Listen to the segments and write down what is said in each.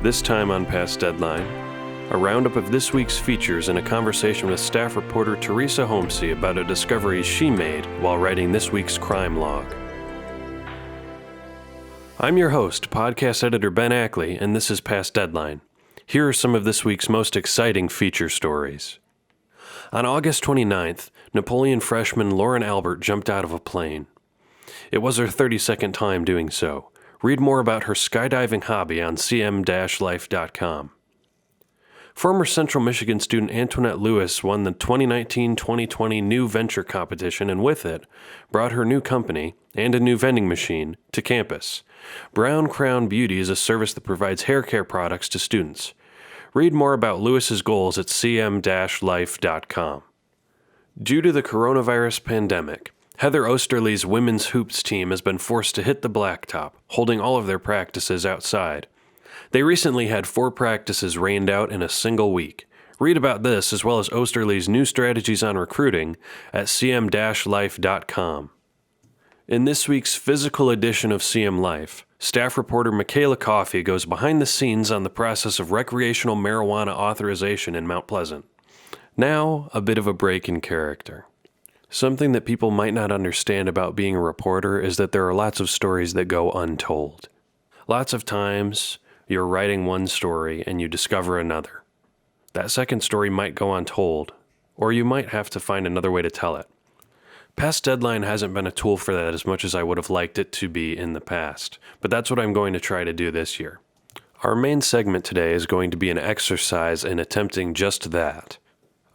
This time on Past Deadline, a roundup of this week's features and a conversation with staff reporter Teresa Homsi about a discovery she made while writing this week's crime log. I'm your host, podcast editor Ben Ackley, and this is Past Deadline. Here are some of this week's most exciting feature stories. On August 29th, Napoleon freshman Lauren Albert jumped out of a plane. It was her 32nd time doing so. Read more about her skydiving hobby on cm-life.com. Former Central Michigan student Antoinette Lewis won the 2019-2020 New Venture Competition and with it, brought her new company and a new vending machine to campus. Brown Crown Beauty is a service that provides hair care products to students. Read more about Lewis's goals at cm-life.com. Due to the coronavirus pandemic, Heather Osterly's women's hoops team has been forced to hit the blacktop, holding all of their practices outside. They recently had 4 practices rained out in a single week. Read about this as well as Osterly's new strategies on recruiting at cm-life.com. In this week's physical edition of CM Life, staff reporter Michaela Coffey goes behind the scenes on the process of recreational marijuana authorization in Mount Pleasant. Now, a bit of a break in character. Something that people might not understand about being a reporter is that there are lots of stories that go untold. Lots of times, you're writing one story and you discover another. That second story might go untold, or you might have to find another way to tell it. Past Deadline hasn't been a tool for that as much as I would have liked it to be in the past, but that's what I'm going to try to do this year. Our main segment today is going to be an exercise in attempting just that.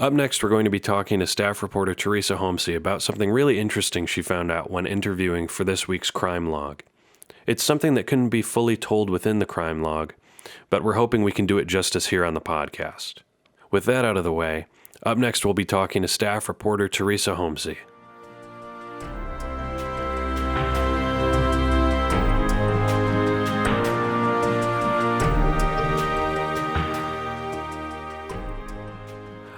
Up next, we're going to be talking to staff reporter Teresa Homsi about something really interesting she found out when interviewing for this week's crime log. It's something that couldn't be fully told within the crime log, but we're hoping we can do it justice here on the podcast. With that out of the way, up next we'll be talking to staff reporter Teresa Homsi.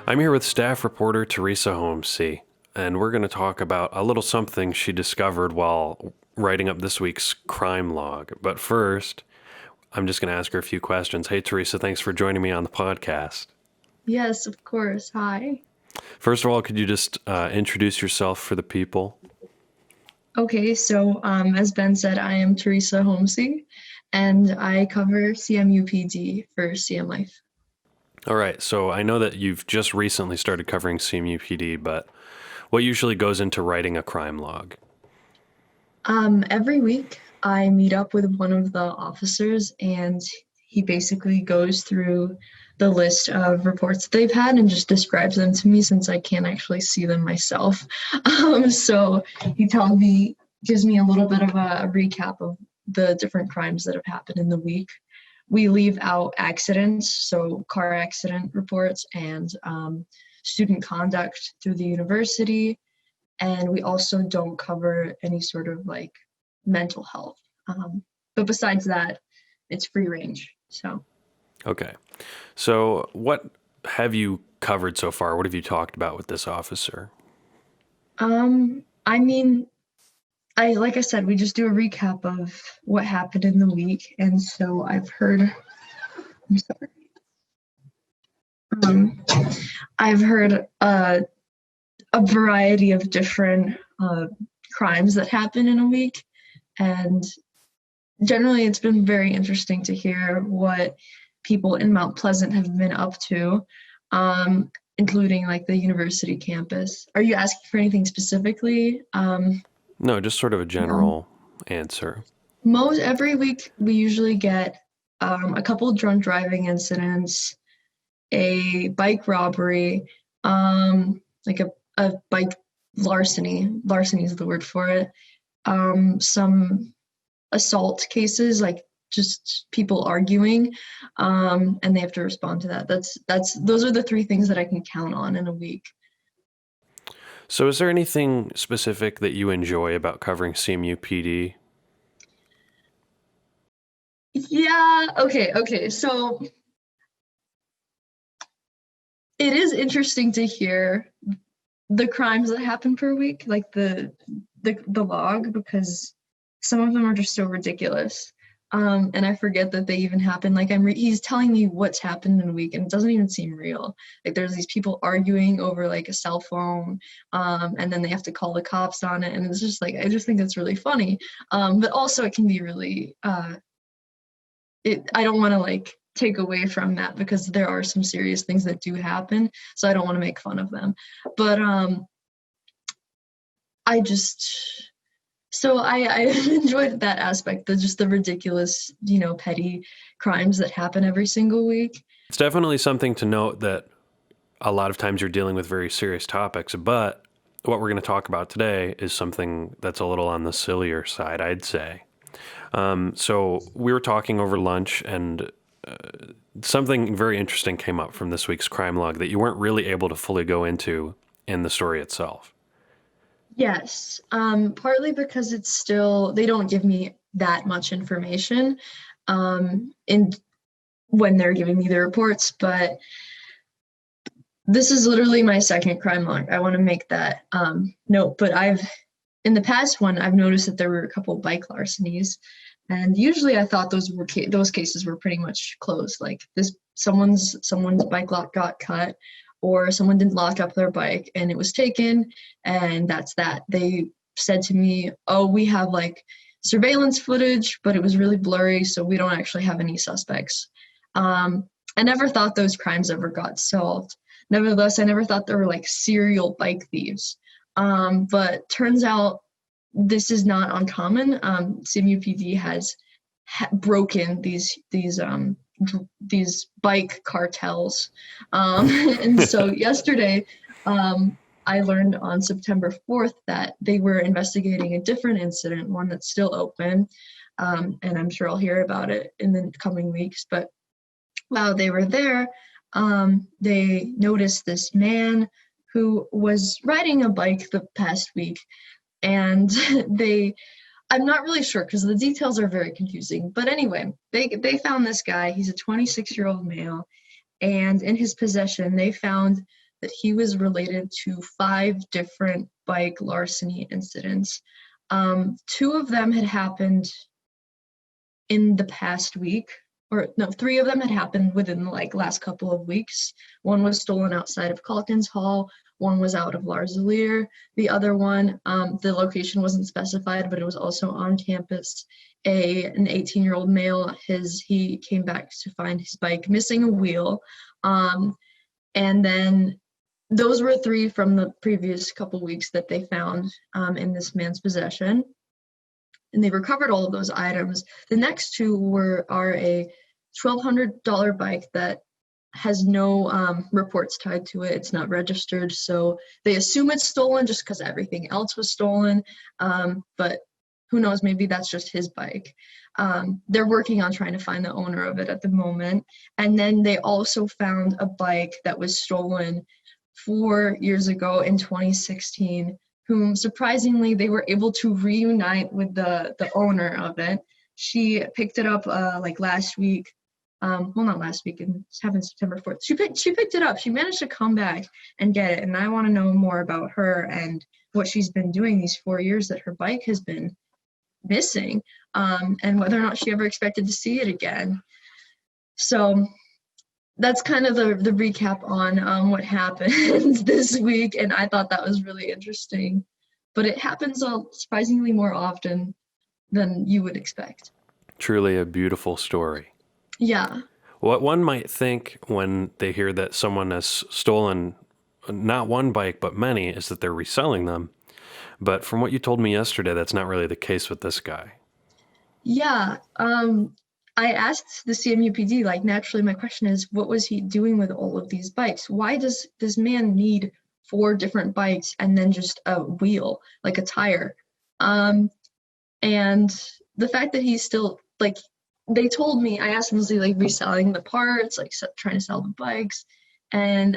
I'm here with staff reporter Teresa Homsi, and we're going to talk about a little something she discovered while writing up this week's crime log. But first, I'm just going to ask her a few questions. Hey, Teresa, thanks for joining me on the podcast. Yes, of course. Hi. First of all, could you just introduce yourself for the people? Okay, so as Ben said, I am Teresa Homsi, and I cover CMUPD for CM Life. All right, so I know that you've just recently started covering CMUPD, but what usually goes into writing a crime log? Every week I meet up with one of the officers, and he basically goes through the list of reports that they've had and just describes them to me since I can't actually see them myself. So he gives me a little bit of a recap of the different crimes that have happened in the week. We leave out accidents, so car accident reports and student conduct through the university. And we also don't cover any sort of like mental health. But besides that, it's free range. So. Okay. So what have you covered so far? What have you talked about with this officer? Like I said, we just do a recap of what happened in the week. And so I've heard a variety of different crimes that happen in a week. And generally, it's been very interesting to hear what people in Mount Pleasant have been up to, including like the university campus. Are you asking for anything specifically? No, just sort of a general answer. Every week we usually get a couple drunk driving incidents, a bike robbery, like a bike larceny. Larceny is the word for it. Some assault cases, like just people arguing, and they have to respond to that. Those are the 3 things that I can count on in a week. So is there anything specific that you enjoy about covering CMUPD? Yeah, okay. So it is interesting to hear the crimes that happen per week, like the log, because some of them are just so ridiculous. And I forget that they even happen. Like he's telling me what's happened in a week, and it doesn't even seem real. Like there's these people arguing over like a cell phone, and then they have to call the cops on it, and it's just like I just think it's really funny. But also it can be really I don't want to like take away from that because there are some serious things that do happen, so I don't want to make fun of them. But I just so I enjoyed that aspect, the ridiculous, petty crimes that happen every single week. It's definitely something to note that a lot of times you're dealing with very serious topics, but what we're going to talk about today is something that's a little on the sillier side, I'd say. So we were talking over lunch, and something very interesting came up from this week's crime log that you weren't really able to fully go into in the story itself. Yes, partly because they don't give me that much information in when they're giving me the reports, but this is literally my second crime log. I want to make that note, but in the past one, I've noticed that there were a couple bike larcenies, and usually I thought those cases were pretty much closed. Like someone's bike lock got cut, or someone didn't lock up their bike and it was taken, and that's that. They said to me, "Oh, we have like surveillance footage, but it was really blurry, so we don't actually have any suspects." I never thought those crimes ever got solved. Nevertheless, I never thought there were like serial bike thieves. But turns out this is not uncommon. CMUPD has broken these bike cartels. And so yesterday, I learned on September 4th that they were investigating a different incident, one that's still open. And I'm sure I'll hear about it in the coming weeks. But while they were there, they noticed this man who was riding a bike the past week, and I'm not really sure because the details are very confusing. But anyway, they found this guy. He's a 26-year-old male, and in his possession, they found that he was related to 5 different bike larceny incidents. 2 of them had happened in the past week. Or no, 3 of them had happened within the last couple of weeks. One was stolen outside of Calkins Hall. One was out of Larzalier. The other one, the location wasn't specified, but it was also on campus. An 18-year-old male, he came back to find his bike missing a wheel. And then those were 3 from the previous couple weeks that they found in this man's possession. And they recovered all of those items. The next 2 are a $1,200 bike that has no reports tied to it. It's not registered, so they assume it's stolen just because everything else was stolen. But who knows? Maybe that's just his bike. They're working on trying to find the owner of it at the moment. And then they also found a bike that was stolen 4 years ago in 2016. Whom surprisingly they were able to reunite with the owner of it. She picked it up last week. Well, not last week, it happened September 4th. She picked it up. She managed to come back and get it. And I want to know more about her and what she's been doing these 4 years that her bike has been missing, and whether or not she ever expected to see it again. So that's kind of the recap on what happened this week, and I thought that was really interesting. But it happens surprisingly more often than you would expect. Truly a beautiful story. Yeah. What one might think when they hear that someone has stolen not one bike but many is that they're reselling them. But from what you told me yesterday, that's not really the case with this guy. Yeah. I asked the CMUPD, naturally my question is, what was he doing with all of these bikes? Why does this man need 4 different bikes and then just a wheel, like a tire? And the fact that he's still, they told me, I asked him, was he reselling the parts, trying to sell the bikes? And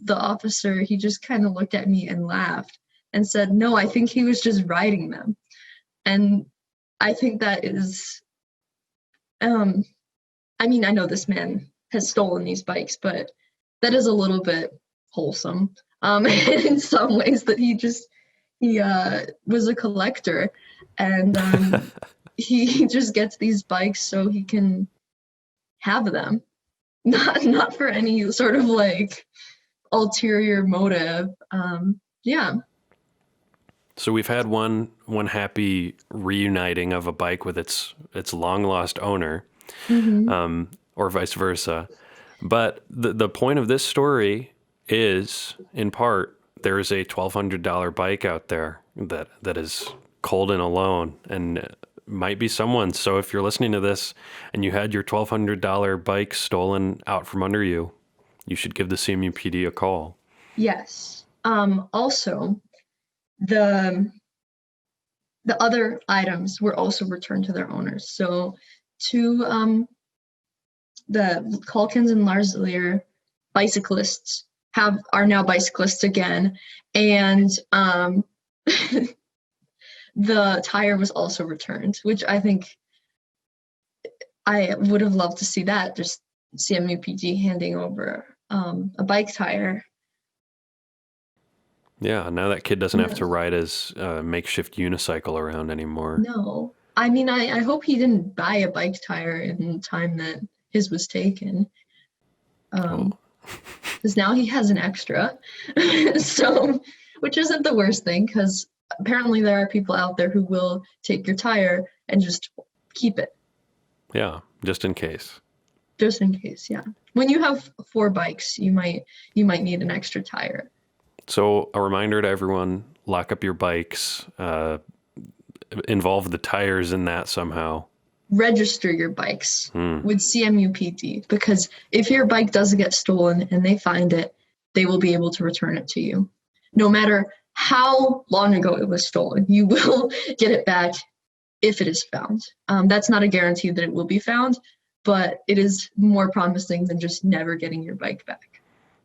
the officer, he just kind of looked at me and laughed and said, no, I think he was just riding them. And I think that is, I mean, I know this man has stolen these bikes, but that is a little bit wholesome in some ways, that he was a collector. And he just gets these bikes so he can have them, not for any sort of like ulterior motive. Yeah. So we've had one happy reuniting of a bike with its long lost owner, or vice versa. But the point of this story is, in part, there is a $1,200 bike out there that is cold and alone, and might be someone's. So if you're listening to this and you had your $1,200 bike stolen out from under you, you should give the CMUPD a call. Yes. Also, the other items were also returned to their owners. So the Calkins and Larslier bicyclists are now bicyclists again, and the tire was also returned, which I think I would have loved to see that, just CMUPD handing over a bike tire. Yeah, now that kid doesn't have to ride his makeshift unicycle around anymore. No. I mean, I hope he didn't buy a bike tire in the time that his was taken. Because now he has an extra. So, which isn't the worst thing, because apparently there are people out there who will take your tire and just keep it. Yeah, just in case. Just in case, yeah. When you have 4 bikes, you might need an extra tire. So a reminder to everyone, lock up your bikes, involve the tires in that somehow. Register your bikes with CMUPD, because if your bike does get stolen and they find it, they will be able to return it to you. No matter how long ago it was stolen, you will get it back if it is found. That's not a guarantee that it will be found, but it is more promising than just never getting your bike back.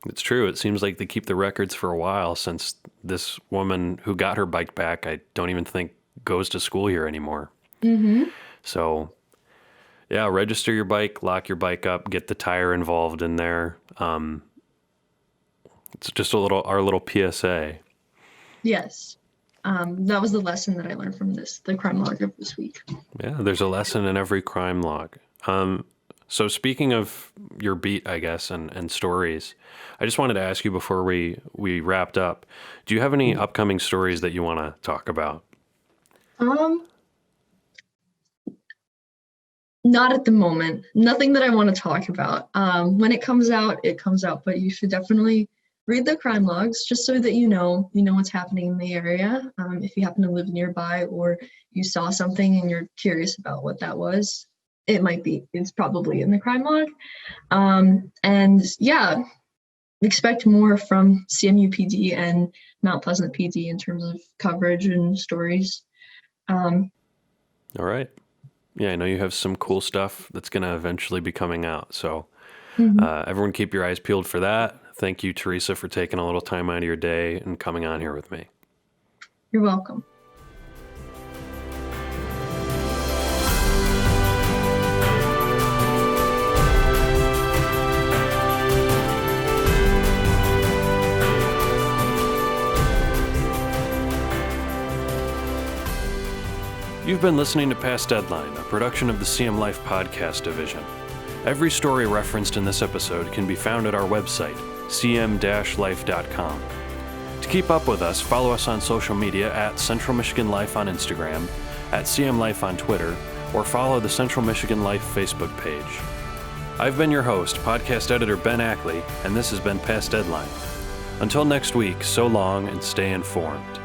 It's true. It seems like they keep the records for a while, since this woman who got her bike back, I don't even think goes to school here anymore. So, yeah, register your bike, lock your bike up, get the tire involved in there. It's just our little PSA. Yes. That was the lesson that I learned from the crime log of this week. Yeah, there's a lesson in every crime log. So speaking of your beat, I guess, and stories, I just wanted to ask you before we wrapped up, do you have any upcoming stories that you want to talk about? Not at the moment. Nothing that I want to talk about. When it comes out, it comes out, but you should definitely read the crime logs just so that you know what's happening in the area. If you happen to live nearby or you saw something and you're curious about what that was, it's probably in the crime log. And yeah, expect more from CMUPD and Mount Pleasant PD in terms of coverage and stories. All right. Yeah, I know you have some cool stuff that's going to eventually be coming out. So everyone keep your eyes peeled for that. Thank you, Teresa, for taking a little time out of your day and coming on here with me. You're welcome. You've been listening to Past Deadline, a production of the CM Life podcast division. Every story referenced in this episode can be found at our website, cm-life.com. To keep up with us, follow us on social media at Central Michigan Life on Instagram, at CM Life on Twitter, or follow the Central Michigan Life Facebook page. I've been your host, podcast editor Ben Ackley, and this has been Past Deadline. Until next week, so long and stay informed.